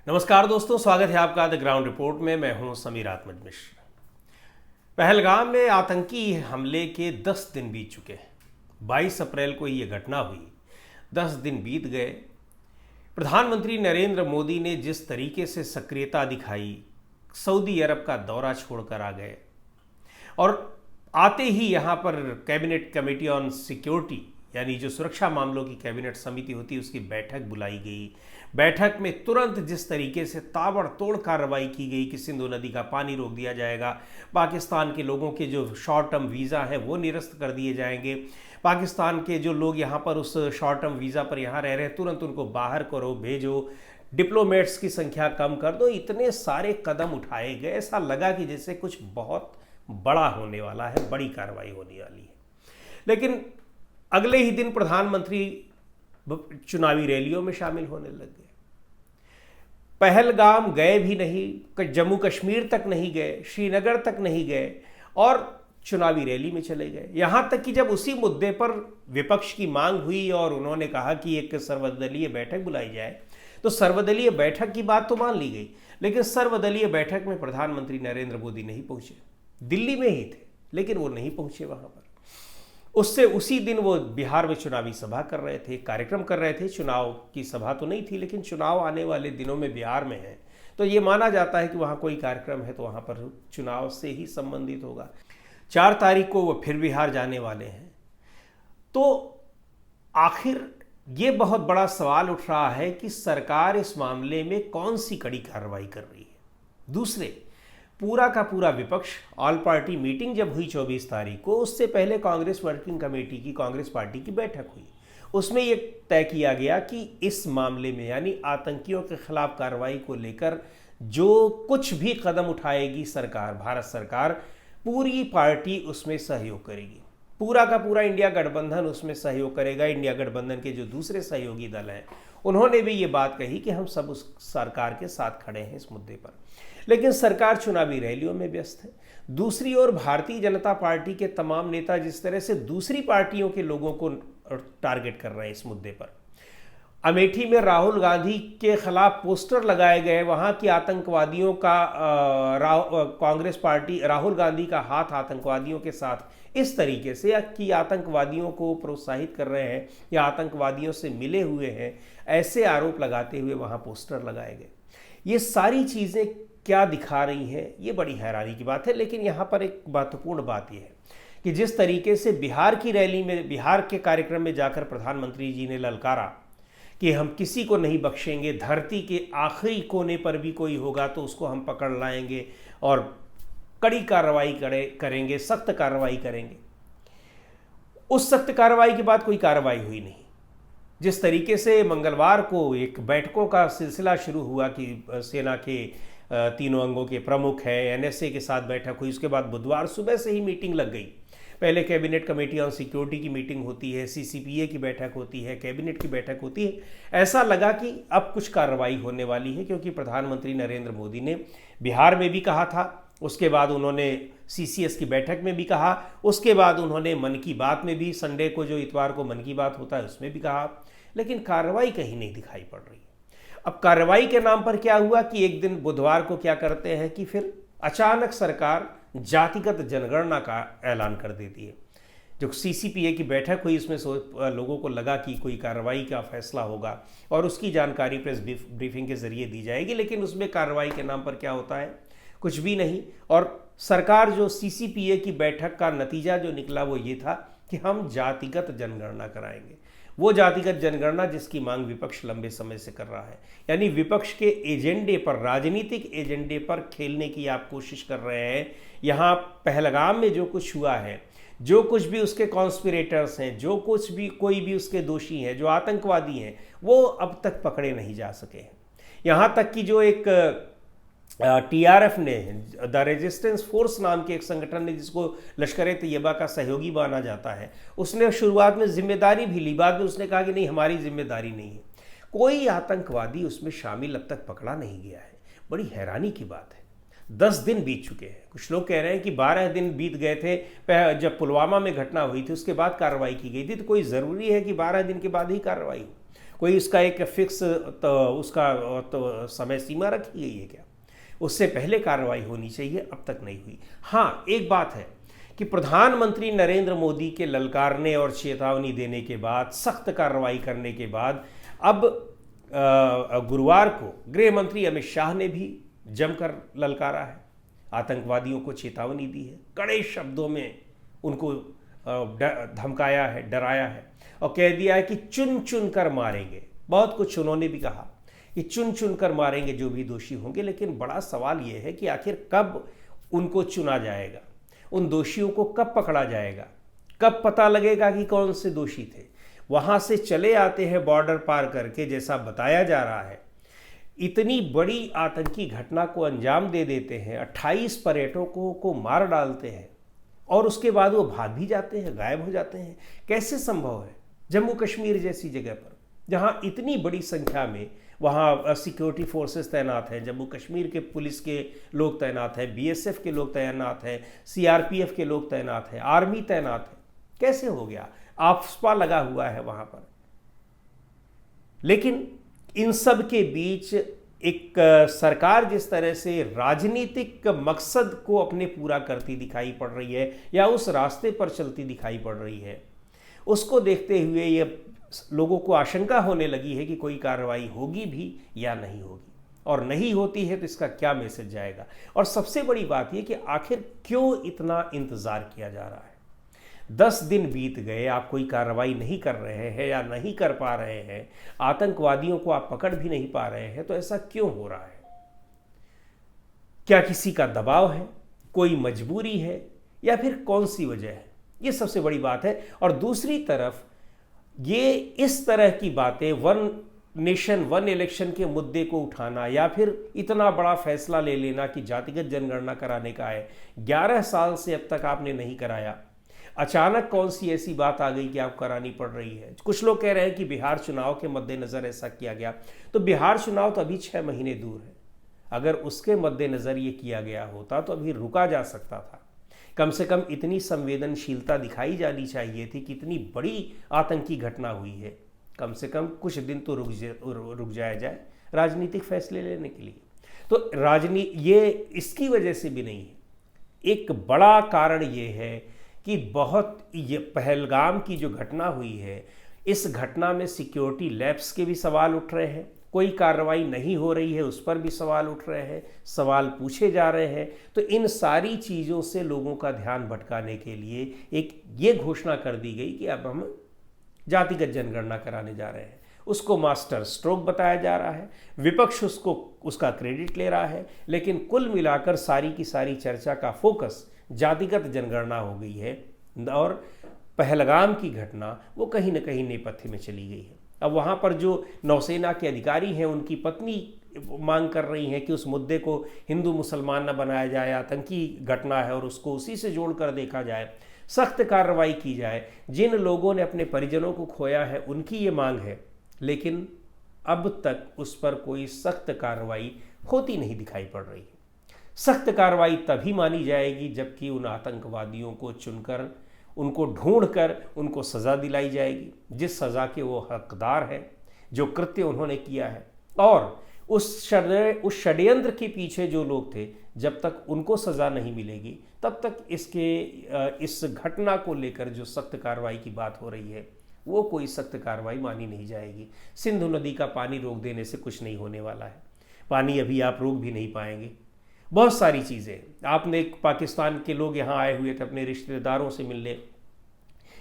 नमस्कार दोस्तों, स्वागत है आपका द ग्राउंड रिपोर्ट में। मैं हूं समीर आत्मज मिश्र। पहलगाम में आतंकी हमले के 10 दिन बीत चुके हैं। 22 अप्रैल को ये घटना हुई, 10 दिन बीत गए। प्रधानमंत्री नरेंद्र मोदी ने जिस तरीके से सक्रियता दिखाई, सऊदी अरब का दौरा छोड़कर आ गए और आते ही यहाँ पर कैबिनेट कमेटी ऑन सिक्योरिटी यानी जो सुरक्षा मामलों की कैबिनेट समिति होती है उसकी बैठक बुलाई गई। बैठक में तुरंत जिस तरीके से ताबड़तोड़ कार्रवाई की गई कि सिंधु नदी का पानी रोक दिया जाएगा, पाकिस्तान के लोगों के जो शॉर्ट टर्म वीज़ा हैं वो निरस्त कर दिए जाएंगे, पाकिस्तान के जो लोग यहाँ पर उस शॉर्ट टर्म वीज़ा पर यहाँ रह रहे हैं तुरंत उनको बाहर करो, भेजो, डिप्लोमेट्स की संख्या कम कर दो। इतने सारे कदम उठाए गए, ऐसा लगा कि जैसे कुछ बहुत बड़ा होने वाला है, बड़ी कार्रवाई होने वाली है। लेकिन अगले ही दिन प्रधानमंत्री चुनावी रैलियों में शामिल होने लग गए। पहलगाम गए भी नहीं, जम्मू कश्मीर तक नहीं गए, श्रीनगर तक नहीं गए और चुनावी रैली में चले गए। यहां तक कि जब उसी मुद्दे पर विपक्ष की मांग हुई और उन्होंने कहा कि एक सर्वदलीय बैठक बुलाई जाए, तो सर्वदलीय बैठक की बात तो मान ली गई, लेकिन सर्वदलीय बैठक में प्रधानमंत्री नरेंद्र मोदी नहीं पहुंचे। दिल्ली में ही थे लेकिन वो नहीं पहुंचे वहां पर। उससे उसी दिन वो बिहार में चुनावी सभा कर रहे थे, कार्यक्रम कर रहे थे। चुनाव की सभा तो नहीं थी, लेकिन चुनाव आने वाले दिनों में बिहार में है तो ये माना जाता है कि वहाँ कोई कार्यक्रम है तो वहाँ पर चुनाव से ही संबंधित होगा। 4 तारीख को वो फिर बिहार जाने वाले हैं। तो आखिर ये बहुत बड़ा सवाल उठ रहा है कि सरकार इस मामले में कौन सी कड़ी कार्रवाई कर रही है। दूसरे, पूरा का पूरा विपक्ष, ऑल पार्टी मीटिंग जब हुई 24 तारीख को, उससे पहले कांग्रेस वर्किंग कमेटी की, कांग्रेस पार्टी की बैठक हुई। उसमें ये तय किया गया कि इस मामले में यानी आतंकियों के खिलाफ कार्रवाई को लेकर जो कुछ भी कदम उठाएगी सरकार, भारत सरकार, पूरी पार्टी उसमें सहयोग करेगी। पूरा का पूरा इंडिया गठबंधन उसमें सहयोग करेगा। इंडिया गठबंधन के जो दूसरे सहयोगी दल हैं उन्होंने भी ये बात कही कि हम सब उस सरकार के साथ खड़े हैं इस मुद्दे पर। लेकिन सरकार चुनावी रैलियों में व्यस्त है। दूसरी ओर भारतीय जनता पार्टी के तमाम नेता जिस तरह से दूसरी पार्टियों के लोगों को टारगेट कर रहे हैं इस मुद्दे पर। अमेठी में राहुल गांधी के खिलाफ पोस्टर लगाए गए, वहां की आतंकवादियों का कांग्रेस पार्टी, राहुल गांधी का हाथ आतंकवादियों के साथ इस तरीके से कि आतंकवादियों को प्रोत्साहित कर रहे हैं या आतंकवादियों से मिले हुए हैं, ऐसे आरोप लगाते हुए वहां पोस्टर लगाए गए। ये सारी चीज़ें क्या दिखा रही हैं, ये बड़ी हैरानी की बात है। लेकिन यहाँ पर एक महत्वपूर्ण बात यह है कि जिस तरीके से बिहार की रैली में, बिहार के कार्यक्रम में जाकर प्रधानमंत्री जी ने ललकारा कि हम किसी को नहीं बख्शेंगे, धरती के आखिरी कोने पर भी कोई होगा तो उसको हम पकड़ लाएंगे और कड़ी कार्रवाई करेंगे, सख्त कार्रवाई करेंगे। उस सख्त कार्रवाई के बाद कोई कार्रवाई हुई नहीं। जिस तरीके से मंगलवार को एक बैठकों का सिलसिला शुरू हुआ कि सेना के तीनों अंगों के प्रमुख है, एनएसए के साथ बैठक हुई, उसके बाद बुधवार सुबह से ही मीटिंग लग गई। पहले कैबिनेट कमेटी ऑन सिक्योरिटी की मीटिंग होती है, सीसीपीए की बैठक होती है, कैबिनेट की बैठक होती है। ऐसा लगा कि अब कुछ कार्रवाई होने वाली है, क्योंकि प्रधानमंत्री नरेंद्र मोदी ने बिहार में भी कहा था, उसके बाद उन्होंने सीसीएस की बैठक में भी कहा, उसके बाद उन्होंने मन की बात में भी, संडे को जो इतवार को मन की बात होता है उसमें भी कहा, लेकिन कार्रवाई कहीं नहीं दिखाई पड़ रही। अब कार्रवाई के नाम पर क्या हुआ कि एक दिन बुधवार को क्या करते हैं कि फिर अचानक सरकार जातिगत जनगणना का ऐलान कर देती है। जो सीसीपीए की बैठक हुई उसमें लोगों को लगा कि कोई कार्रवाई का फैसला होगा और उसकी जानकारी प्रेस ब्रीफिंग के जरिए दी जाएगी, लेकिन उसमें कार्रवाई के नाम पर क्या होता है, कुछ भी नहीं। और सरकार जो सीसीपीए की बैठक का नतीजा जो निकला वो ये था कि हम जातिगत जनगणना कराएंगे। वो जातिगत जनगणना जिसकी मांग विपक्ष लंबे समय से कर रहा है, यानी विपक्ष के एजेंडे पर, राजनीतिक एजेंडे पर खेलने की आप कोशिश कर रहे हैं। यहाँ पहलगाम में जो कुछ हुआ है, जो कुछ भी उसके कॉन्स्पिरेटर्स हैं, जो कुछ भी कोई भी उसके दोषी हैं, जो आतंकवादी हैं, वो अब तक पकड़े नहीं जा सके हैं। यहाँ तक कि जो एक टीआरएफ ने, द रेजिस्टेंस फोर्स नाम के एक संगठन ने, जिसको लश्कर ए तैयबा का सहयोगी माना जाता है, उसने शुरुआत में जिम्मेदारी भी ली, बाद में उसने कहा कि नहीं हमारी जिम्मेदारी नहीं है। कोई आतंकवादी उसमें शामिल अब तक पकड़ा नहीं गया है। बड़ी हैरानी की बात है। 10 दिन बीत चुके हैं। कुछ लोग कह रहे हैं कि 12 दिन बीत गए थे, जब पुलवामा में घटना हुई थी उसके बाद कार्रवाई की गई थी, तो कोई ज़रूरी है कि 12 दिन के बाद ही कार्रवाई हो? कोई उसका एक फिक्स तो उसका तो समय सीमा रखी गई है क्या? उससे पहले कार्रवाई होनी चाहिए, अब तक नहीं हुई। हाँ, एक बात है कि प्रधानमंत्री नरेंद्र मोदी के ललकारने और चेतावनी देने के बाद, सख्त कार्रवाई करने के बाद, अब गुरुवार को गृह मंत्री अमित शाह ने भी जमकर ललकारा है, आतंकवादियों को चेतावनी दी है, कड़े शब्दों में उनको धमकाया है, डराया है और कह दिया है कि चुन चुन कर मारेंगे। बहुत कुछ उन्होंने भी कहा कि चुन चुन कर मारेंगे जो भी दोषी होंगे, लेकिन बड़ा सवाल यह है कि आखिर कब उनको चुना जाएगा, उन दोषियों को कब पकड़ा जाएगा, कब पता लगेगा कि कौन से दोषी थे। वहाँ से चले आते हैं बॉर्डर पार करके, जैसा बताया जा रहा है, इतनी बड़ी आतंकी घटना को अंजाम दे देते हैं, 28 पर्यटकों को मार डालते हैं और उसके बाद वो भाग भी जाते हैं, गायब हो जाते हैं। कैसे संभव है? जम्मू कश्मीर जैसी जगह पर जहाँ इतनी बड़ी संख्या में वहाँ सिक्योरिटी फोर्सेस तैनात हैं, जम्मू कश्मीर के पुलिस के लोग तैनात हैं, बीएसएफ के लोग तैनात हैं, सीआरपीएफ के लोग तैनात हैं, आर्मी तैनात है, कैसे हो गया? आफ्स्पा लगा हुआ है वहाँ पर। लेकिन इन सब के बीच एक सरकार जिस तरह से राजनीतिक मकसद को अपने पूरा करती दिखाई पड़ रही है या उस रास्ते पर चलती दिखाई पड़ रही है, उसको देखते हुए ये लोगों को आशंका होने लगी है कि कोई कार्रवाई होगी भी या नहीं होगी, और नहीं होती है तो इसका क्या मैसेज जाएगा। और सबसे बड़ी बात यह कि आखिर क्यों इतना इंतजार किया जा रहा है? 10 दिन बीत गए, आप कोई कार्रवाई नहीं कर रहे हैं या नहीं कर पा रहे हैं, आतंकवादियों को आप पकड़ भी नहीं पा रहे हैं, तो ऐसा क्यों हो रहा है? क्या किसी का दबाव है, कोई मजबूरी है, या फिर कौन सी वजह है? ये सबसे बड़ी बात है। और दूसरी तरफ ये इस तरह की बातें, वन नेशन वन इलेक्शन के मुद्दे को उठाना या फिर इतना बड़ा फैसला ले लेना कि जातिगत जनगणना कराने का है, 11 साल से अब तक आपने नहीं कराया, अचानक कौन सी ऐसी बात आ गई कि आप करानी पड़ रही है? कुछ लोग कह रहे हैं कि बिहार चुनाव के मद्देनज़र ऐसा किया गया, तो बिहार चुनाव तो अभी 6 महीने दूर है। अगर उसके मद्देनज़र ये किया गया होता तो अभी रुका जा सकता था। कम से कम इतनी संवेदनशीलता दिखाई जानी चाहिए थी कि इतनी बड़ी आतंकी घटना हुई है, कम से कम कुछ दिन तो रुक जाया जाए राजनीतिक फैसले लेने के लिए। तो ये इसकी वजह से भी नहीं है। एक बड़ा कारण ये है कि ये पहलगाम की जो घटना हुई है, इस घटना में सिक्योरिटी लैप्स के भी सवाल उठ रहे हैं, कोई कार्रवाई नहीं हो रही है उस पर भी सवाल उठ रहे हैं, सवाल पूछे जा रहे हैं। तो इन सारी चीज़ों से लोगों का ध्यान भटकाने के लिए एक ये घोषणा कर दी गई कि अब हम जातिगत जनगणना कराने जा रहे हैं। उसको मास्टर स्ट्रोक बताया जा रहा है, विपक्ष उसका क्रेडिट ले रहा है, लेकिन कुल मिलाकर सारी की सारी चर्चा का फोकस जातिगत जनगणना हो गई है और पहलगाम की घटना वो कहीं ना कहीं नेपथ्य में चली गई है। अब वहाँ पर जो नौसेना के अधिकारी हैं, उनकी पत्नी मांग कर रही हैं कि उस मुद्दे को हिंदू मुसलमान न बनाया जाए, आतंकी घटना है और उसको उसी से जोड़कर देखा जाए, सख्त कार्रवाई की जाए। जिन लोगों ने अपने परिजनों को खोया है उनकी ये मांग है, लेकिन अब तक उस पर कोई सख्त कार्रवाई होती नहीं दिखाई पड़ रही है। सख्त कार्रवाई तभी मानी जाएगी जबकि उन आतंकवादियों को चुनकर, उनको ढूंढकर उनको सज़ा दिलाई जाएगी, जिस सज़ा के वो हकदार हैं, जो कृत्य उन्होंने किया है। और उस षड्यंत्र के पीछे जो लोग थे, जब तक उनको सज़ा नहीं मिलेगी तब तक इस घटना को लेकर जो सख्त कार्रवाई की बात हो रही है वो कोई सख्त कार्रवाई मानी नहीं जाएगी। सिंधु नदी का पानी रोक देने से कुछ नहीं होने वाला है, पानी अभी आप रोक भी नहीं पाएंगे। बहुत सारी चीज़ें, आपने पाकिस्तान के लोग यहाँ आए हुए थे अपने रिश्तेदारों से मिलने,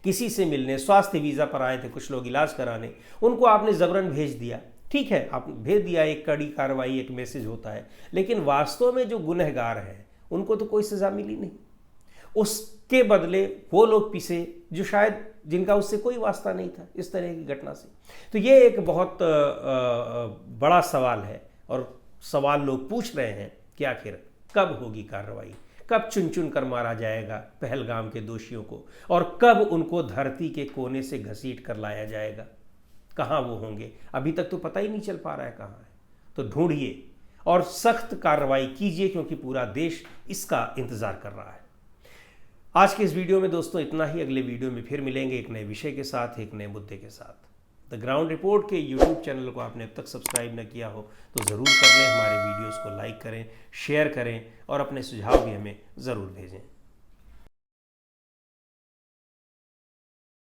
किसी से मिलने, स्वास्थ्य वीज़ा पर आए थे कुछ लोग इलाज कराने, उनको आपने ज़बरन भेज दिया। ठीक है, आप भेज दिया, एक कड़ी कार्रवाई, एक मैसेज होता है, लेकिन वास्तव में जो गुनहगार हैं उनको तो कोई सज़ा मिली नहीं। उसके बदले वो लोग पिसे जो शायद जिनका उससे कोई वास्ता नहीं था इस तरह की घटना से। तो ये एक बहुत बड़ा सवाल है और सवाल लोग पूछ रहे हैं कि आखिर कब होगी कार्रवाई, कब चुन चुन कर मारा जाएगा पहलगाम के दोषियों को, और कब उनको धरती के कोने से घसीट कर लाया जाएगा। कहाँ वो होंगे अभी तक तो पता ही नहीं चल पा रहा है कहाँ है। तो ढूंढिए और सख्त कार्रवाई कीजिए, क्योंकि पूरा देश इसका इंतज़ार कर रहा है। आज के इस वीडियो में दोस्तों इतना ही। अगले वीडियो में फिर मिलेंगे एक नए विषय के साथ, एक नए मुद्दे के साथ। द ग्राउंड रिपोर्ट के यूट्यूब चैनल को आपने अब तक सब्सक्राइब न किया हो तो ज़रूर कर लें, हमारे वीडियोज़ को लाइक करें, शेयर करें और अपने सुझाव भी हमें ज़रूर भेजें।